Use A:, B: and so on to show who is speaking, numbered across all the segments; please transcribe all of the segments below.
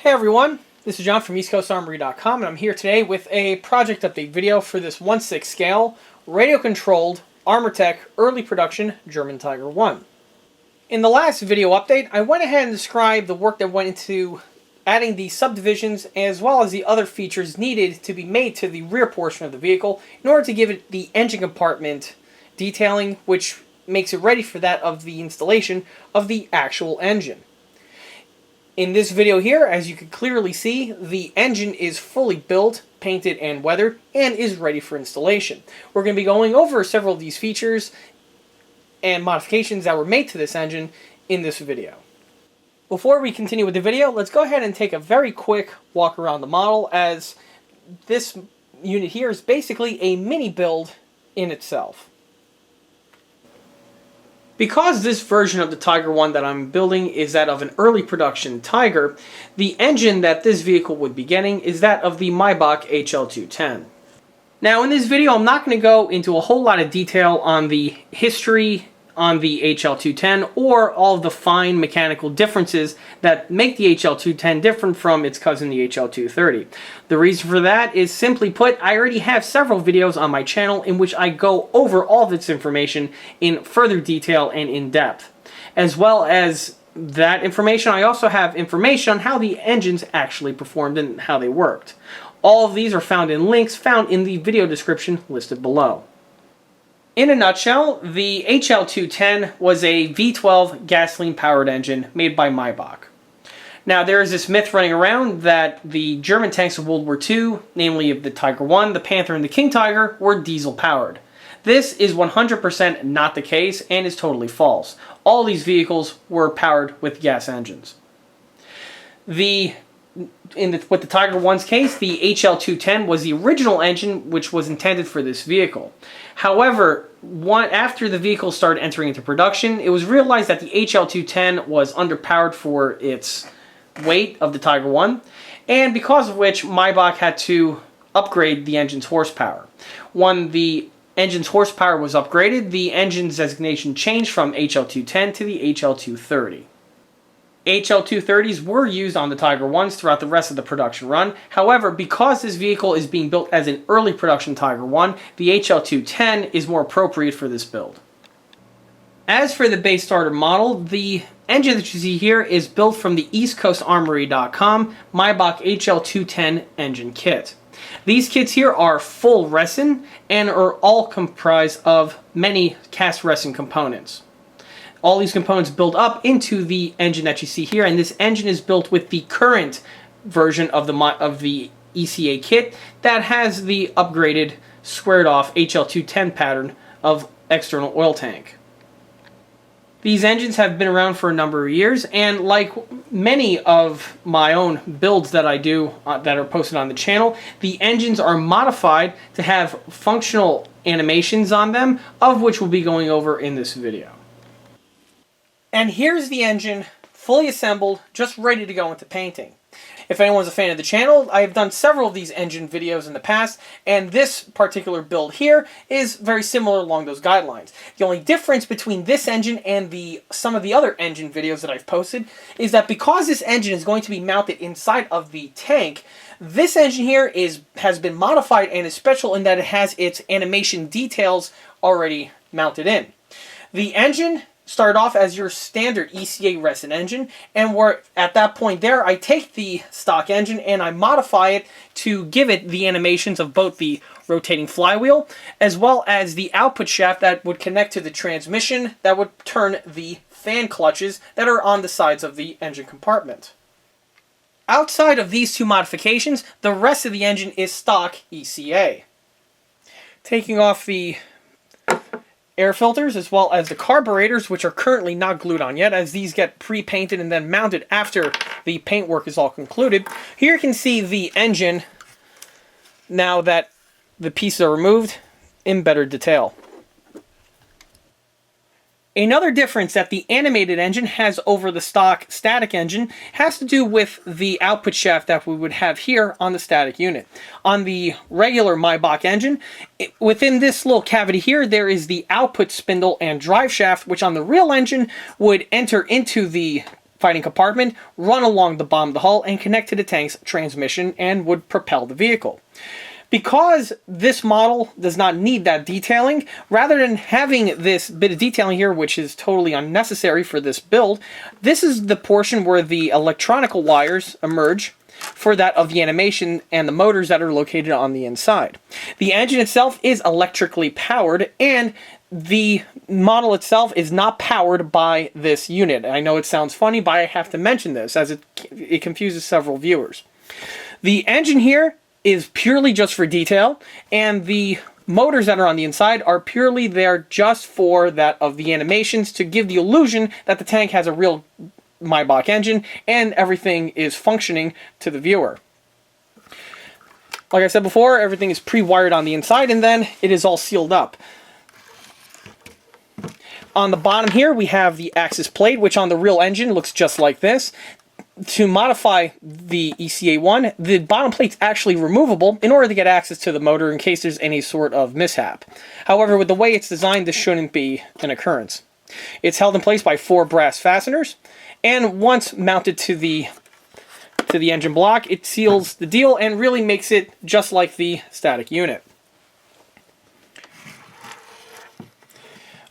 A: Hey everyone, this is John from ECA and I'm here today with a project update video for this 1/6 scale, radio-controlled, Armortek early production German Tiger 1. In the last video update, I went ahead and described the work that went into adding the subdivisions as well as the other features needed to be made to the rear portion of the vehicle in order to give it the engine compartment detailing, which makes it ready for that of the installation of the actual engine. In this video here, as you can clearly see, the engine is fully built, painted, and weathered, and is ready for installation. We're going to be going over several of these features and modifications that were made to this engine in this video. Before we continue with the video, let's go ahead and take a very quick walk around the model, as this unit here is basically a mini build in itself. Because this version of the Tiger 1 that I'm building is that of an early production Tiger, the engine that this vehicle would be getting is that of the Maybach HL210. Now in this video I'm not going to go into a whole lot of detail on the history on the HL210 or all of the fine mechanical differences that make the HL210 different from its cousin the HL230. The reason for that is, simply put, I already have several videos on my channel in which I go over all of this information in further detail and in depth. As well as that information, I also have information on how the engines actually performed and how they worked. All of these are found in links found in the video description listed below. In a nutshell, the HL210 was a V12 gasoline-powered engine made by Maybach. Now, there is this myth running around that the German tanks of World War II, namely of the Tiger 1, the Panther, and the King Tiger, were diesel-powered. This is 100% not the case and is totally false. All these vehicles were powered with gas engines. With the Tiger 1's case, the HL210 was the original engine which was intended for this vehicle. However, after the vehicle started entering into production, it was realized that the HL210 was underpowered for its weight of the Tiger 1, and because of which Maybach had to upgrade the engine's horsepower. When the engine's horsepower was upgraded, the engine's designation changed from HL210 to the HL230. HL230s were used on the Tiger 1s throughout the rest of the production run. However, because this vehicle is being built as an early production Tiger 1, the HL210 is more appropriate for this build. As for the base starter model, the engine that you see here is built from the EastCoastArmory.com Maybach HL210 engine kit. These kits here are full resin and are all comprised of many cast resin components. All these components build up into the engine that you see here, and this engine is built with the current version of the ECA kit that has the upgraded, squared-off HL210 pattern of external oil tank. These engines have been around for a number of years, and like many of my own builds that I do that are posted on the channel, the engines are modified to have functional animations on them, of which we'll be going over in this video. And here's the engine, fully assembled, just ready to go into painting. If anyone's a fan of the channel, I have done several of these engine videos in the past, and this particular build here is very similar along those guidelines. The only difference between this engine and some of the other engine videos that I've posted is that because this engine is going to be mounted inside of the tank, this engine here has been modified and is special in that it has its animation details already mounted in. The engine started off as your standard ECA resin engine, and at that point there, I take the stock engine and I modify it to give it the animations of both the rotating flywheel as well as the output shaft that would connect to the transmission that would turn the fan clutches that are on the sides of the engine compartment. Outside of these two modifications, the rest of the engine is stock ECA. Taking off the air filters as well as the carburetors, which are currently not glued on yet, as these get pre-painted and then mounted after the paint work is all concluded. Here you can see the engine, now that the pieces are removed, in better detail. Another difference that the animated engine has over the stock static engine has to do with the output shaft that we would have here on the static unit. On the regular Maybach engine, within this little cavity here, there is the output spindle and drive shaft, which on the real engine would enter into the fighting compartment, run along the bottom of the hull, and connect to the tank's transmission and would propel the vehicle. Because this model does not need that detailing, rather than having this bit of detailing here, which is totally unnecessary for this build, this is the portion where the electronical wires emerge for that of the animation and the motors that are located on the inside. The engine itself is electrically powered, and the model itself is not powered by this unit. I know it sounds funny, but I have to mention this as it confuses several viewers. The engine here is purely just for detail, and the motors that are on the inside are purely there just for that of the animations to give the illusion that the tank has a real Maybach engine and everything is functioning to the viewer. Like I said before, everything is pre-wired on the inside, and then it is all sealed up. On the bottom here we have the axis plate, which on the real engine looks just like this. To modify the ECA one, the bottom plate's actually removable in order to get access to the motor in case there's any sort of mishap. However, with the way it's designed, this shouldn't be an occurrence. It's held in place by 4 brass fasteners, and once mounted to the engine block, it seals the deal and really makes it just like the static unit.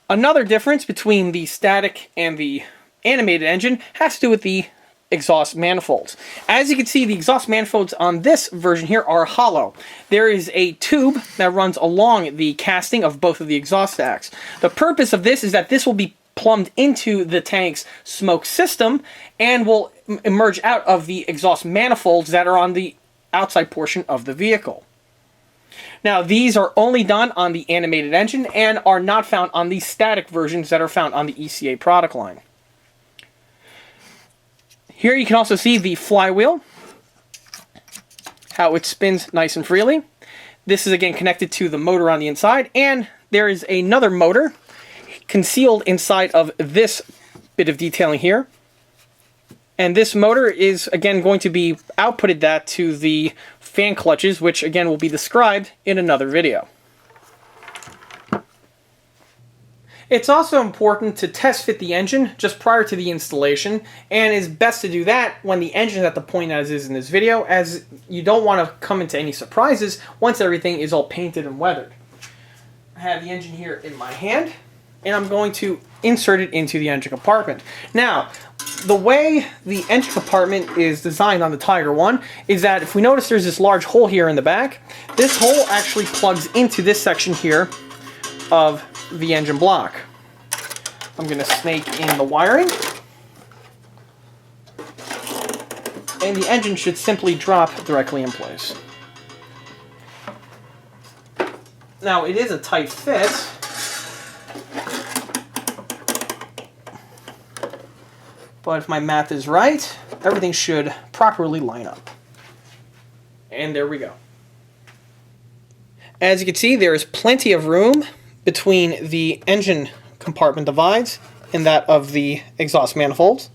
A: Another difference between the static and the animated engine has to do with the exhaust manifolds. As you can see, the exhaust manifolds on this version here are hollow. There is a tube that runs along the casting of both of the exhaust stacks. The purpose of this is that this will be plumbed into the tank's smoke system and will emerge out of the exhaust manifolds that are on the outside portion of the vehicle. Now, these are only done on the animated engine and are not found on the static versions that are found on the ECA product line. Here you can also see the flywheel, how it spins nice and freely. This is again connected to the motor on the inside, and there is another motor concealed inside of this bit of detailing here. And this motor is again going to be outputted that to the fan clutches, which again will be described in another video. It's also important to test fit the engine just prior to the installation, and it's best to do that when the engine is at the point as is in this video, as you don't want to come into any surprises once everything is all painted and weathered. I have the engine here in my hand, and I'm going to insert it into the engine compartment. Now, the way the engine compartment is designed on the Tiger One is that if we notice there's this large hole here in the back, this hole actually plugs into this section here of the engine block. I'm going to snake in the wiring, and the engine should simply drop directly in place. Now, it is a tight fit, but if my math is right, everything should properly line up. And there we go. As you can see, there is plenty of room between the engine compartment divides and that of the exhaust manifolds.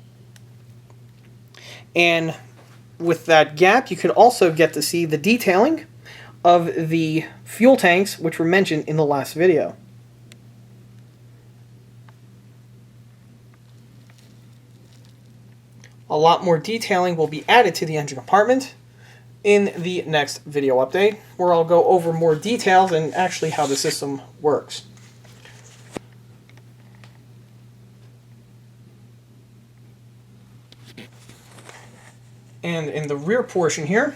A: And with that gap, you could also get to see the detailing of the fuel tanks, which were mentioned in the last video. A lot more detailing will be added to the engine compartment in the next video update, where I'll go over more details and actually how the system works. And in the rear portion here,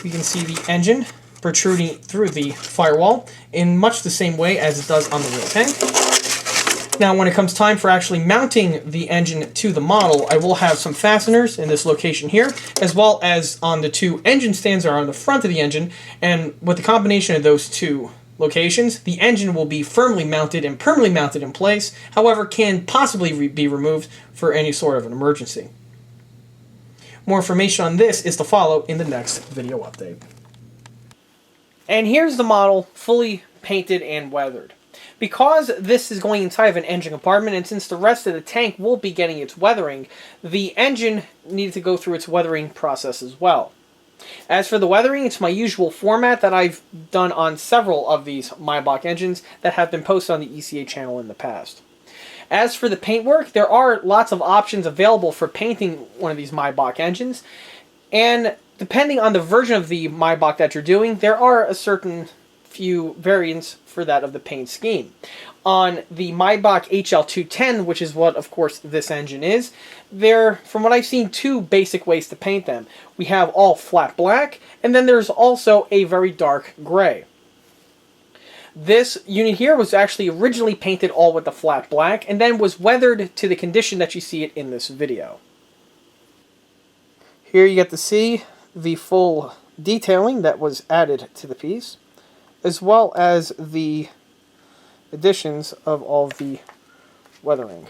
A: you can see the engine protruding through the firewall in much the same way as it does on the real tank. Now, when it comes time for actually mounting the engine to the model, I will have some fasteners in this location here, as well as on the 2 engine stands that are on the front of the engine, and with the combination of those 2 locations, the engine will be firmly mounted and permanently mounted in place, however, can possibly be removed for any sort of an emergency. More information on this is to follow in the next video update. And here's the model fully painted and weathered. Because this is going inside of an engine compartment, and since the rest of the tank will be getting its weathering, the engine needed to go through its weathering process as well. As for the weathering, it's my usual format that I've done on several of these Maybach engines that have been posted on the ECA channel in the past. As for the paintwork, there are lots of options available for painting one of these Maybach engines, and depending on the version of the Maybach that you're doing, there are a certain few variants for that of the paint scheme. On the Maybach HL210, which is what, of course, this engine is, there, from what I've seen, two basic ways to paint them. We have all flat black, and then there's also a very dark gray. This unit here was actually originally painted all with the flat black, and then was weathered to the condition that you see it in this video. Here you get to see the full detailing that was added to the piece, as well as the additions of all the weathering.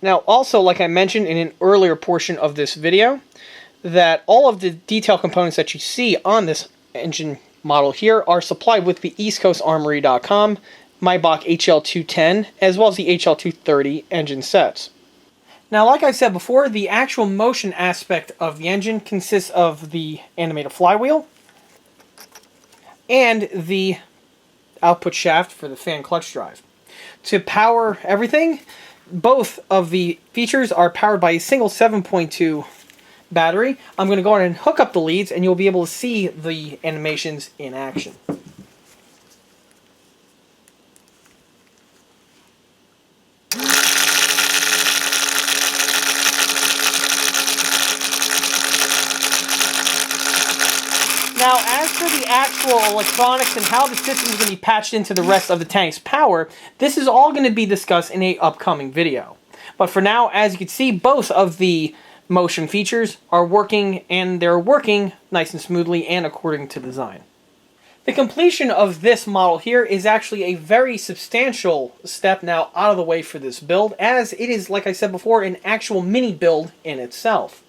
A: Now, also, like I mentioned in an earlier portion of this video, that all of the detail components that you see on this engine model here are supplied with the EastCoastArmory.com Maybach HL210, as well as the HL230 engine sets. Now, like I said before, the actual motion aspect of the engine consists of the animated flywheel and the output shaft for the fan clutch drive. To power everything, both of the features are powered by a single 7.2 battery. I'm going to go ahead and hook up the leads, and you'll be able to see the animations in action. Now, as for the actual electronics and how the system is going to be patched into the rest of the tank's power, this is all going to be discussed in an upcoming video. But for now, as you can see, both of the motion features are working, and they're working nice and smoothly and according to design. The completion of this model here is actually a very substantial step now out of the way for this build, as it is, like I said before, an actual mini build in itself.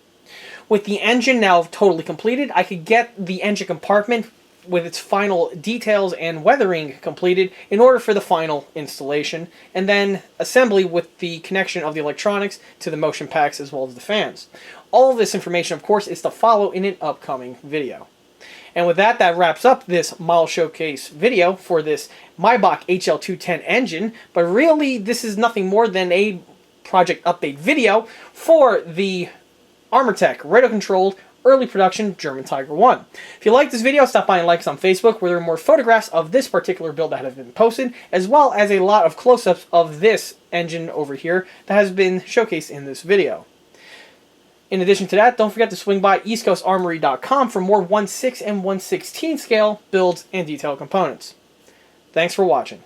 A: With the engine now totally completed, I could get the engine compartment with its final details and weathering completed in order for the final installation, and then assembly with the connection of the electronics to the motion packs as well as the fans. All of this information, of course, is to follow in an upcoming video. And with that, that wraps up this model showcase video for this Maybach HL210 engine, but really this is nothing more than a project update video for the Armortek radio-controlled early production German Tiger 1. If you like this video, stop by and like us on Facebook, where there are more photographs of this particular build that have been posted, as well as a lot of close-ups of this engine over here that has been showcased in this video. In addition to that, don't forget to swing by EastCoastArmory.com for more 1/6 and 1/16 scale builds and detailed components. Thanks for watching.